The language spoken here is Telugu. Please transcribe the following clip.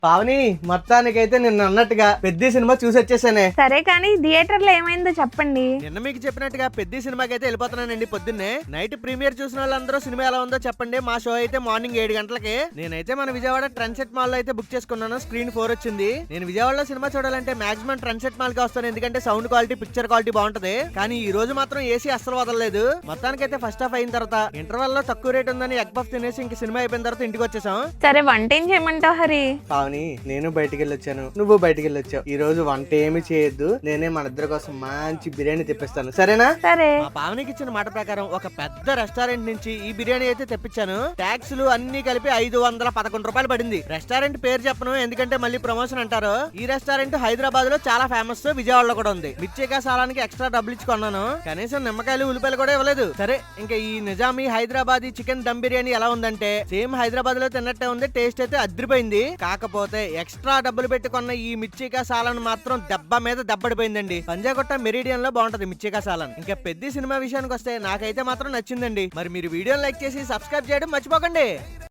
పావని, మొత్తానికైతే నిన్న అన్నట్టుగా పెద్ద సినిమా చూసి వచ్చేసానే. సరే కానీ థియేటర్ లో ఏమైందో చెప్పండి. నిన్న మీకు చెప్పినట్టుగా పెద్ద సినిమాకి అయితే వెళ్ళిపోతున్నానండి. పొద్దున్నే నైట్ ప్రీమియర్ చూసిన వాళ్ళందరూ సినిమా ఎలా ఉందో చెప్పండి. మా షో అయితే మార్నింగ్ 7 గంటలకి. నేనైతే మన విజయవాడ ట్రెండ్సెట్ మాల్ లో అయితే బుక్ చేసుకున్నాను. స్క్రీన్ 4 వచ్చింది. నేను విజయవాడలో సినిమా చూడాలంటే మాక్సిమం ట్రెండ్సెట్ మాల్ కి వస్తాను, ఎందుకంటే సౌండ్ క్వాలిటీ, పిక్చర్ క్వాలిటీ బాగుంటది. కానీ ఈ రోజు మాత్రం ఏసీ అస్సలు వదలలేదు. మొత్తానికైతే ఫస్ట్ హాఫ్ అయిన తర్వాత ఇంటర్వెల్ లో తక్కువ రేట్ ఉందని ఎగ్ పఫ్ తినేసి ఇంక సినిమా అయిపోయిన తర్వాత ఇంటికి వచ్చేసాం. సరే వంట ఏం చేయమంటావు హరి? పావని, నేను బయటికి వెళ్ళొచ్చాను, నువ్వు బయటికి వెళ్ళొచ్చావు. ఈ రోజు వంట ఏమి చేయొద్దు, నేనే మన ఇద్దరి కోసం మంచి బిర్యానీ తెప్పిస్తాను, సరేనా? సరే. మా పావనికి ఇచ్చిన మాట ప్రకారం ఒక పెద్ద రెస్టారెంట్ నుంచి ఈ బిర్యానీ అయితే తెప్పించాను. ట్యాక్స్లు అన్ని కలిపి 511 రూపాయలు పడింది. రెస్టారెంట్ పేరు చెప్పను, ఎందుకంటే మళ్ళీ ప్రమోషన్ అంటారు. ఈ రెస్టారెంట్ హైదరాబాద్ లో చాలా ఫేమస్, విజయవాడలో కూడా ఉంది. మిర్చికా సాలానికి ఎక్స్ట్రా డబ్బులు ఇచ్చి కొన్నాను, కనీసం నిమ్మకాయలు ఉల్లిపాయలు కూడా ఇవ్వలేదు. సరే, ఇంకా ఈ నిజామీ హైదరాబాదీ చికెన్ దమ్ బిర్యానీ ఎలా ఉందంటే సేమ్ హైదరాబాద్ లో తిన్నట్టే ఉంది. టేస్ట్ అయితే అదిరిపోయింది. కాకపోతే ఎక్స్ట్రా డబ్బులు పెట్టుకున్న ఈ మిర్చికా సాలన్ మాత్రం దెబ్బ మీద దెబ్బడిపోయిందండి. పంజాగుట్ట మెరిడియన్ లో బాగుంటది మిర్చికా సాలన్. ఇంకా పెద్ద సినిమా విషయానికి వస్తే నాకైతే మాత్రం నచ్చిందండి. మరి మీరు వీడియోని లైక్ చేసి సబ్స్క్రైబ్ చేయడం మర్చిపోకండి.